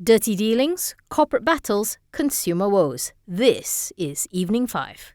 Dirty dealings, corporate battles, consumer woes. This is Evening 5.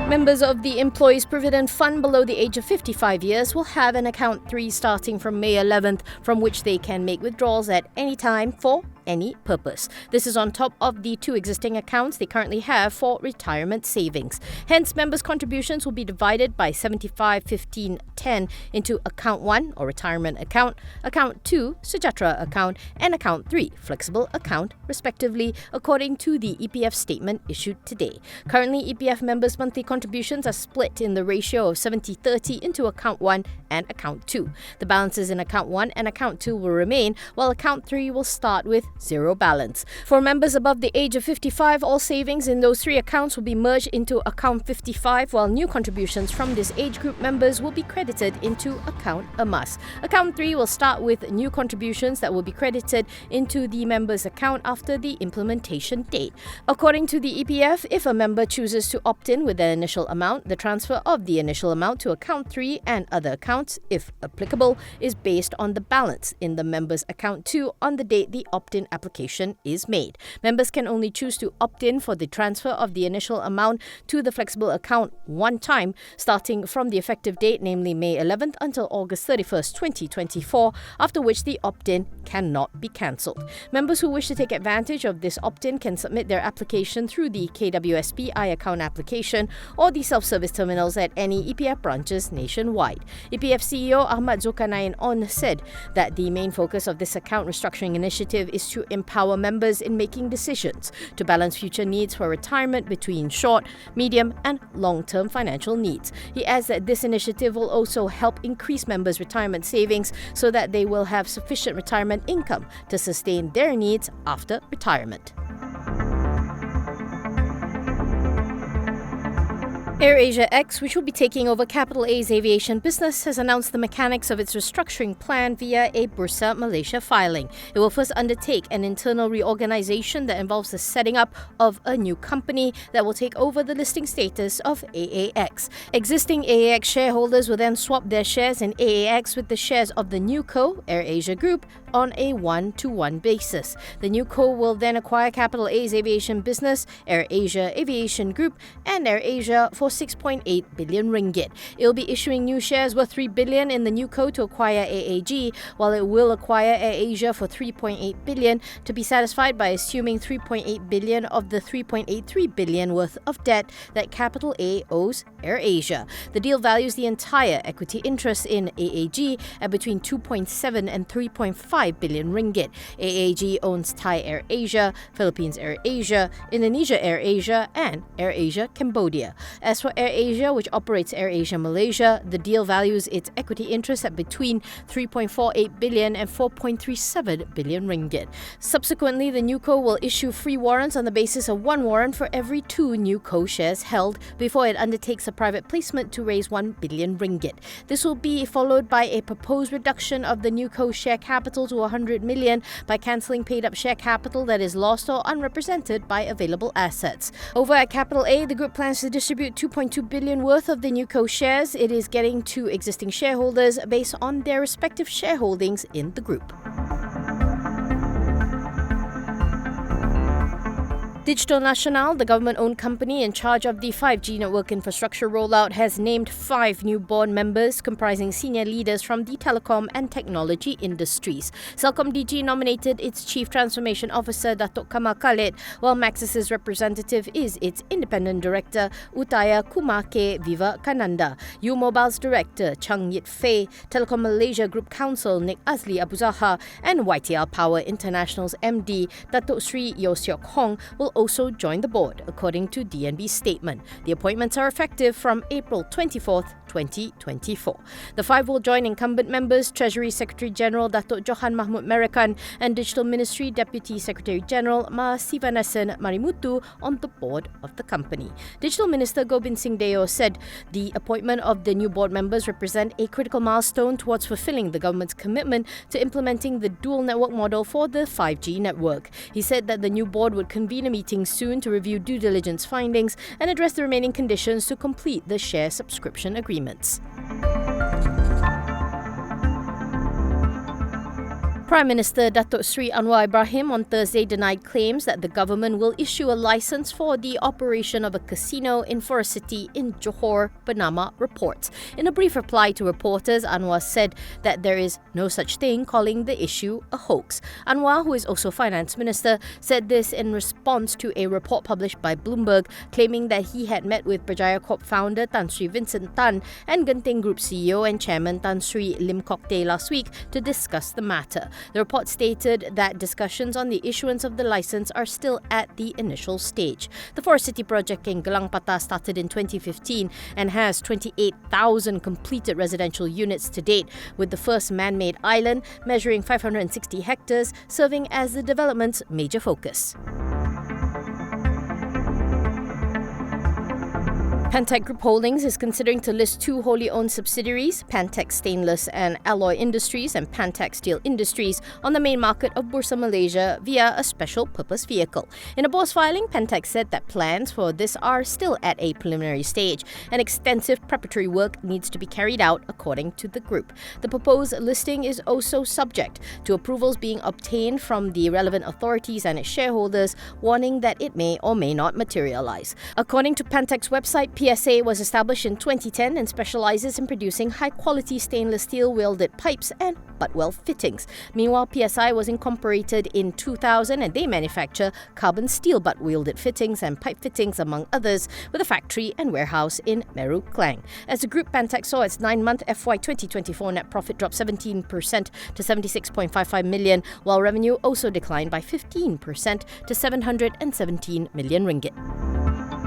Members of the Employees Provident Fund below the age of 55 years will have an Account 3 starting from May 11th, from which they can make withdrawals at any time for any purpose. This is on top of the two existing accounts they currently have for retirement savings. Hence, members' contributions will be divided by 75, 15, 10 into Account 1 or Retirement Account, Account 2 Sejahtera Account and Account 3 Flexible Account, respectively, according to the EPF statement issued today. Currently, EPF members' monthly contributions are split in the ratio of 70-30 into Account 1 and Account 2. The balances in Account 1 and Account 2 will remain, while Account 3 will start with zero balance. For members above the age of 55, all savings in those three accounts will be merged into Account 55, while new contributions from this age group members will be credited into Account Emas. Account 3 will start with new contributions that will be credited into the member's account after the implementation date. According to the EPF, if a member chooses to opt in with their initial amount, the transfer of the initial amount to Account 3 and other accounts, if applicable, is based on the balance in the member's Account 2 on the date the opt-in application is made. Members can only choose to opt in for the transfer of the initial amount to the flexible account one time, starting from the effective date, namely May 11th until August 31st, 2024, after which the opt-in cannot be cancelled. Members who wish to take advantage of this opt-in can submit their application through the KWSP iAccount application or the self-service terminals at any EPF branches nationwide. EPF CEO Ahmad Zulkarnain On said that the main focus of this account restructuring initiative is to empower members in making decisions to balance future needs for retirement between short, medium and long-term financial needs. He adds that this initiative will also help increase members' retirement savings so that they will have sufficient retirement income to sustain their needs after retirement. AirAsia X, which will be taking over Capital A's aviation business, has announced the mechanics of its restructuring plan via a Bursa Malaysia filing. It will first undertake an internal reorganisation that involves the setting up of a new company that will take over the listing status of AAX. Existing AAX shareholders will then swap their shares in AAX with the shares of the new co, AirAsia Group, on a 1-to-1 basis. The new co will then acquire Capital A's aviation business, AirAsia Aviation Group, and AirAsia for 6.8 billion ringgit. It will be issuing new shares worth 3 billion in the new co to acquire AAG, while it will acquire AirAsia for 3.8 billion to be satisfied by assuming 3.8 billion of the 3.83 billion worth of debt that Capital A owes AirAsia. The deal values the entire equity interest in AAG at between 2.7 and 3.5 billion ringgit. AAG owns Thai AirAsia, Philippines AirAsia, Indonesia AirAsia, and AirAsia Cambodia. As for AirAsia, which operates AirAsia Malaysia, the deal values its equity interest at between 3.48 billion and 4.37 billion ringgit. Subsequently, the NewCo will issue free warrants on the basis of one warrant for every 2 NewCo shares held before it undertakes a private placement to raise 1 billion ringgit. This will be followed by a proposed reduction of the NewCo share capital to 100 million by cancelling paid-up share capital that is lost or unrepresented by available assets. Over at Capital A, the group plans to distribute 2.2 billion worth of the NewCo shares it is getting to existing shareholders based on their respective shareholdings in the group. Digital Nasional, the government-owned company in charge of the 5G network infrastructure rollout, has named 5 new board members comprising senior leaders from the telecom and technology industries. Celcom DG nominated its Chief Transformation Officer, Datuk Kamal Khalid, while Maxis's representative is its Independent Director, Utaya Kumake Vivekananda. U-Mobile's Director, Chang Yit Fei, Telekom Malaysia Group Counsel, Nik Azli Abu Zaha, and YTL Power International's MD, Datuk Sri Yeo Seok Hong, will also join the board, according to DNB's statement. The appointments are effective from April 24th, 2024. The 5 will join incumbent members, Treasury Secretary General Datuk Johan Mahmud Merakan and Digital Ministry Deputy Secretary General Ma Sivanasan Marimutu on the board of the company. Digital Minister Gobind Singh Deo said the appointment of the new board members represent a critical milestone towards fulfilling the government's commitment to implementing the dual network model for the 5G network. He said that the new board would convene a meeting soon to review due diligence findings and address the remaining conditions to complete the share subscription agreements. Prime Minister Datuk Sri Anwar Ibrahim on Thursday denied claims that the government will issue a license for the operation of a casino in Forest City in Johor, Bernama reports. In a brief reply to reporters, Anwar said that there is no such thing, calling the issue a hoax. Anwar, who is also Finance Minister, said this in response to a report published by Bloomberg claiming that he had met with Berjaya Corp founder Tan Sri Vincent Tan and Genting Group CEO and Chairman Tan Sri Lim Kok Teh last week to discuss the matter. The report stated that discussions on the issuance of the license are still at the initial stage. The Forest City project in Gelang Patah started in 2015 and has 28,000 completed residential units to date, with the first man-made island measuring 560 hectares serving as the development's major focus. Pantech Group Holdings is considering to list two wholly owned subsidiaries, Pantech Stainless and Alloy Industries and Pantech Steel Industries, on the main market of Bursa Malaysia via a special purpose vehicle. In a board's filing, Pantech said that plans for this are still at a preliminary stage and extensive preparatory work needs to be carried out according to the group. The proposed listing is also subject to approvals being obtained from the relevant authorities and its shareholders, warning that it may or may not materialize. According to Pantech's website, PSA was established in 2010 and specializes in producing high-quality stainless steel welded pipes and butt-weld fittings. Meanwhile, PSI was incorporated in 2000 and they manufacture carbon steel butt-welded fittings and pipe fittings, among others, with a factory and warehouse in Meru Klang. As the group, Pantech saw its 9-month FY 2024 net profit drop 17% to 76.55 million, while revenue also declined by 15% to 717 million ringgit.